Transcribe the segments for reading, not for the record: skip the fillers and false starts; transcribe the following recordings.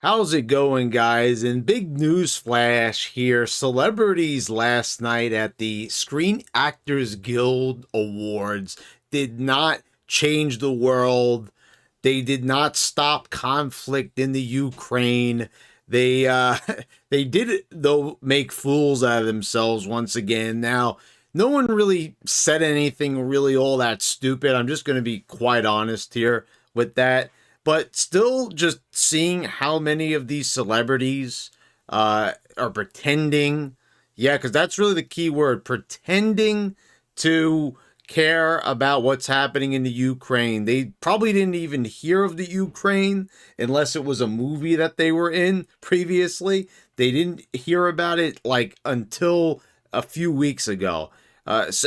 How's it going, guys? And big news flash here. Celebrities last night at the Screen Actors Guild Awards did not change the world. They did not stop conflict in the Ukraine. They they did though make fools out of themselves once again. Now, no one really said anything really all that stupid. I'm just going to be quite honest here with that, but still just seeing how many of these celebrities are pretending. Yeah, because that's really the key word, pretending to care about what's happening in the Ukraine. They probably didn't even hear of the Ukraine unless it was a movie that they were in previously. They didn't hear about it like until a few weeks ago.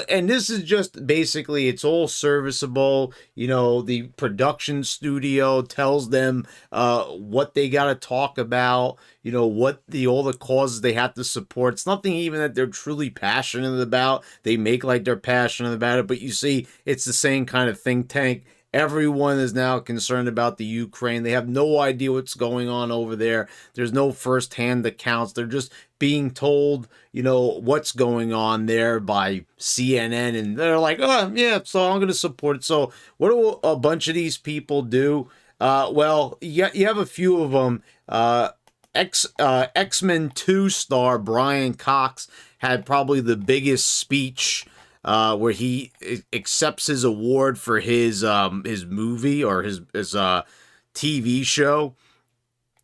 And this is just basically, it's all serviceable. You know, the production studio tells them what they got to talk about. You know what all the causes they have to support. It's nothing even that they're truly passionate about. They make like they're passionate about it, but you see, it's the same kind of think tank. Everyone is now concerned about the Ukraine. They have no idea what's going on over there. There's no firsthand accounts. They're just being told, what's going on there by CNN, and they're like, oh, yeah, so I'm going to support it. So, what do a bunch of these people do? Well, you have a few of them. X-Men 2 star Brian Cox had probably the biggest speech where he accepts his award for his movie or his TV show.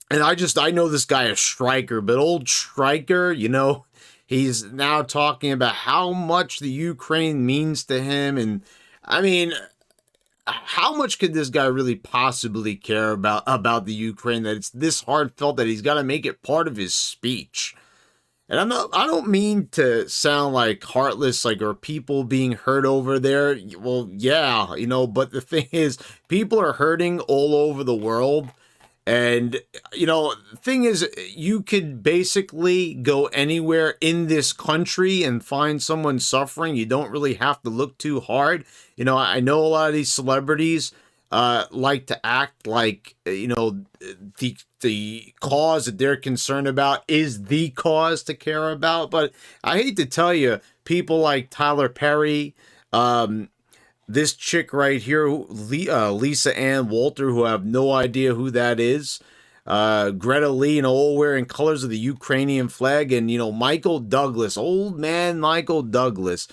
And I know this guy is Stryker, but old Stryker, he's now talking about how much the Ukraine means to him. And I mean, how much could this guy really possibly care about the Ukraine that it's this heartfelt that he's got to make it part of his speech? And I don't mean to sound like heartless, like, are people being hurt over there? Well, yeah, but the thing is, people are hurting all over the world. And, the thing is, you could basically go anywhere in this country and find someone suffering. You don't really have to look too hard. I know a lot of these celebrities like to act like, the cause that they're concerned about is the cause to care about. But I hate to tell you, people like Tyler Perry, this chick right here, Lisa Ann Walter, who I have no idea who that is. Greta Lee, all wearing colors of the Ukrainian flag, and Michael Douglas, old man Michael Douglas,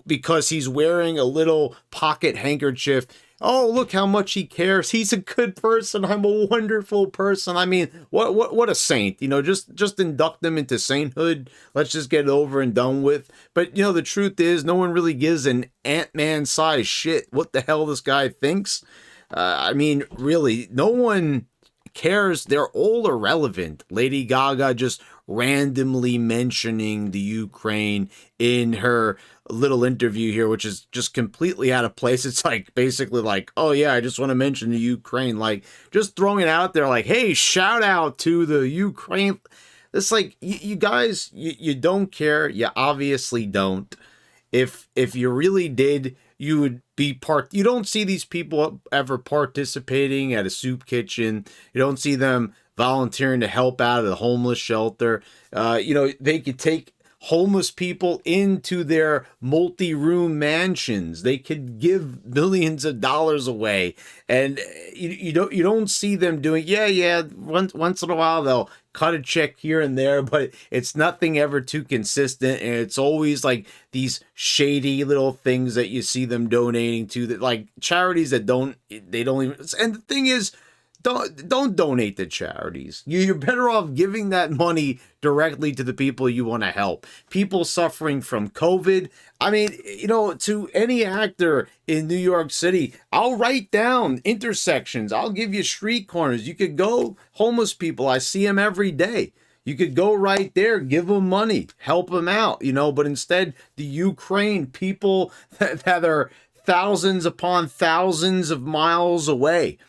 because he's wearing a little pocket handkerchief. Oh, look how much he cares. He's a good person. I'm a wonderful person. I mean, what a saint. Just induct them into sainthood. Let's just get it over and done with. But the truth is, no one really gives an Ant-Man size shit what the hell this guy thinks. I mean, really, no one cares. They're all irrelevant. Lady Gaga just randomly mentioning the Ukraine in her little interview here, which is just completely out of place. It's like basically like, oh yeah, I just want to mention the Ukraine, like just throwing it out there like, hey, shout out to the Ukraine. It's like, you guys, you don't care. You obviously don't. If you really did, you would be you don't see these people ever participating at a soup kitchen. You don't see them volunteering to help out at a homeless shelter. They could take homeless people into their multi-room mansions. They could give millions of dollars away, and you don't see them doing. Yeah. Once in a while they'll cut a check here and there, but it's nothing ever too consistent, and it's always like these shady little things that you see them donating to, that like charities that don't even. And the thing is, don't donate to charities. You're better off giving that money directly to the people you want to help. People suffering from COVID. I mean, to any actor in New York City, I'll write down intersections. I'll give you street corners. You could go homeless people. I see them every day. You could go right there, give them money, help them out, but instead the Ukraine, people that are thousands upon thousands of miles away.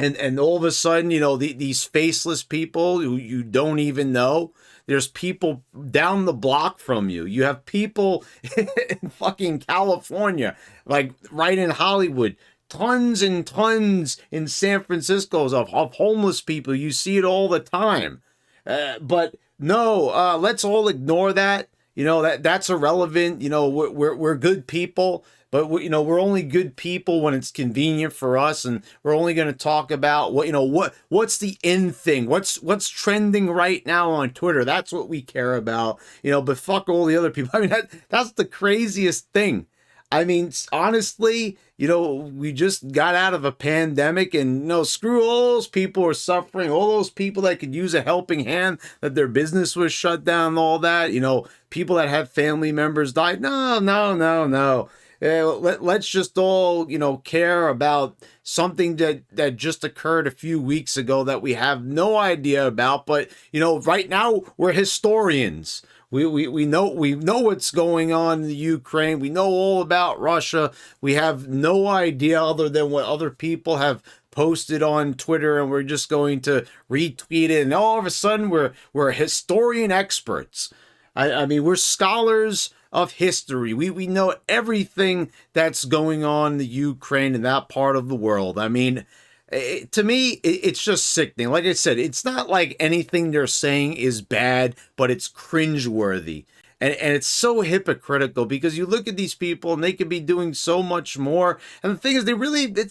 And all of a sudden, these faceless people who you don't even know, there's people down the block from you. You have people in fucking California, like right in Hollywood, tons and tons in San Francisco of homeless people. You see it all the time. But no, let's all ignore that. You know, that's irrelevant. You know, we're good people, but you know, we're only good people when it's convenient for us, and we're only going to talk about what, you know, what's the in thing, what's trending right now on Twitter. That's what we care about. You know, but fuck all the other people. I mean, that's the craziest thing. I mean, honestly, you know, we just got out of a pandemic, and, you know, screw all those people who are suffering, all those people that could use a helping hand, that their business was shut down, all that, you know, people that have family members died. No, no, no, no. Let's just all, you know, care about something that just occurred a few weeks ago that we have no idea about. But, you know, right now we're historians. We know what's going on in the Ukraine. We know all about Russia. We have no idea other than what other people have posted on Twitter, and we're just going to retweet it. And all of a sudden, we're historian experts. I mean, we're scholars of history. We know everything that's going on in the Ukraine and that part of the world. I mean, to me, it's just sickening. Like I said, it's not like anything they're saying is bad, but it's cringeworthy. And it's so hypocritical, because you look at these people and they could be doing so much more. And the thing is,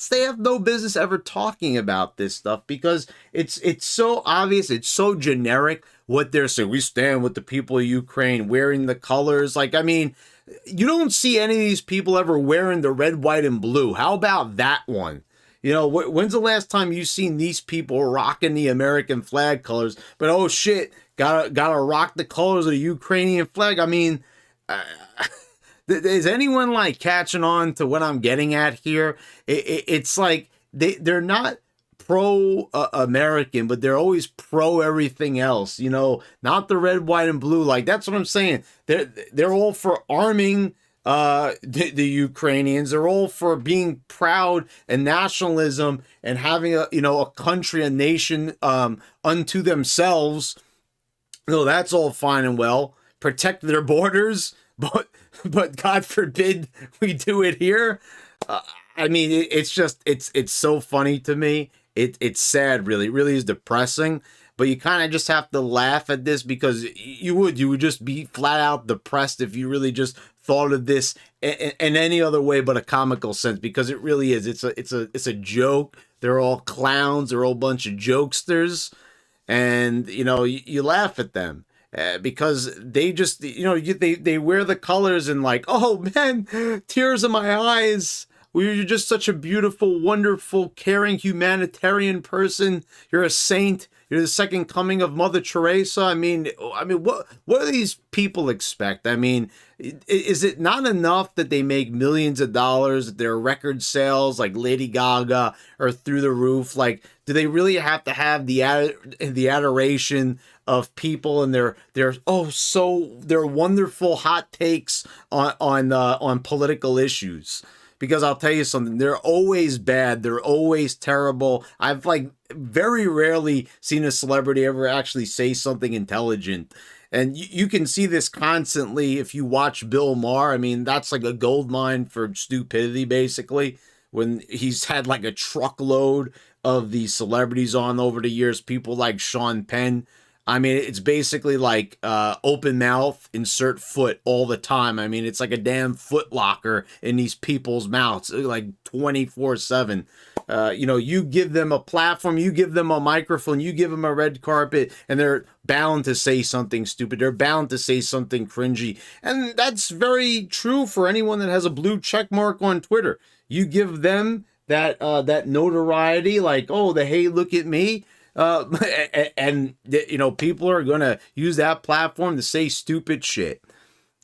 they have no business ever talking about this stuff, because it's so obvious, it's so generic what they're saying. We stand with the people of Ukraine, wearing the colors. Like, I mean, you don't see any of these people ever wearing the red, white, and blue. How about that one? You know, when's the last time you've seen these people rocking the American flag colors? But oh shit, gotta rock the colors of the Ukrainian flag. I mean, is anyone like catching on to what I'm getting at here? It's like they're not pro American, but they're always pro everything else. You know, not the red, white, and blue. Like, that's what I'm saying. They're all for arming the Ukrainians. They're all for being proud and nationalism and having a country, a nation unto themselves. No, that's all fine and well. Protect their borders, but God forbid we do it here. I mean, it's so funny to me. It's sad, really. It really is depressing. But you kind of just have to laugh at this, because you would just be flat out depressed if you really just thought of this in any other way but a comical sense, because it really is. It's a joke. They're all clowns. They're all a bunch of jokesters, and you know, you laugh at them because they just, you know, they wear the colors and like, oh man, tears in my eyes. You're just such a beautiful, wonderful, caring, humanitarian person. You're a saint. You're the second coming of Mother Teresa. I mean, what do these people expect? I mean, is it not enough that they make millions of dollars, that their record sales, like Lady Gaga, are through the roof? Like, do they really have to have the adoration of people and their wonderful hot takes on political issues? Because I'll tell you something, they're always bad. They're always terrible. I've like very rarely seen a celebrity ever actually say something intelligent. And you can see this constantly if you watch Bill Maher. I mean, that's like a gold mine for stupidity, basically. When he's had like a truckload of these celebrities on over the years, people like Sean Penn. I mean, it's basically like open mouth, insert foot all the time. I mean, it's like a damn foot locker in these people's mouths, like 24/7. You know, you give them a platform, you give them a microphone, you give them a red carpet, and they're bound to say something stupid. They're bound to say something cringy. And that's very true for anyone that has a blue check mark on Twitter. You give them that notoriety, like, oh, hey, look at me. And you know, people are gonna use that platform to say stupid shit,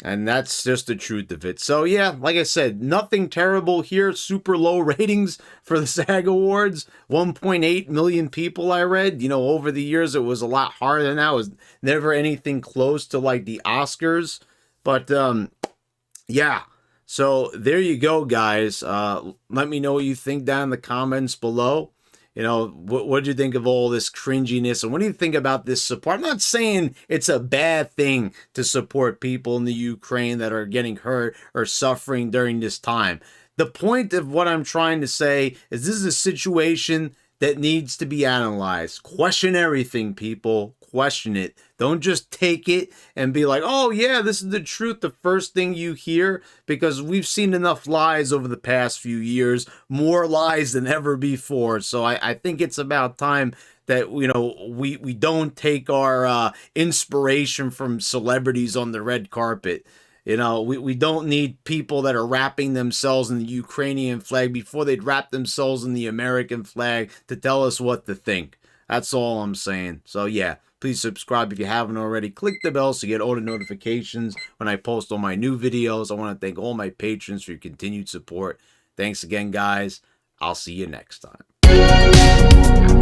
and that's just the truth of it. So yeah, like I said, nothing terrible here. Super low ratings for the SAG Awards. 1.8 million people I read. You know, over the years it was a lot harder than that. It was never anything close to like the Oscars. But yeah. So there you go, guys. Let me know what you think down in the comments below. You know, what do you think of all this cringiness? And what do you think about this support? I'm not saying it's a bad thing to support people in the Ukraine that are getting hurt or suffering during this time. The point of what I'm trying to say is this is a situation that needs to be analyzed. Question everything, people. Question it. Don't just take it and be like, oh, yeah, this is the truth, the first thing you hear, because we've seen enough lies over the past few years, more lies than ever before. So I think it's about time that, you know, we don't take our inspiration from celebrities on the red carpet. You know, we don't need people that are wrapping themselves in the Ukrainian flag before they'd wrap themselves in the American flag to tell us what to think. That's all I'm saying. So, yeah, please subscribe if you haven't already. Click the bell so you get all the notifications when I post all my new videos. I want to thank all my patrons for your continued support. Thanks again, guys. I'll see you next time.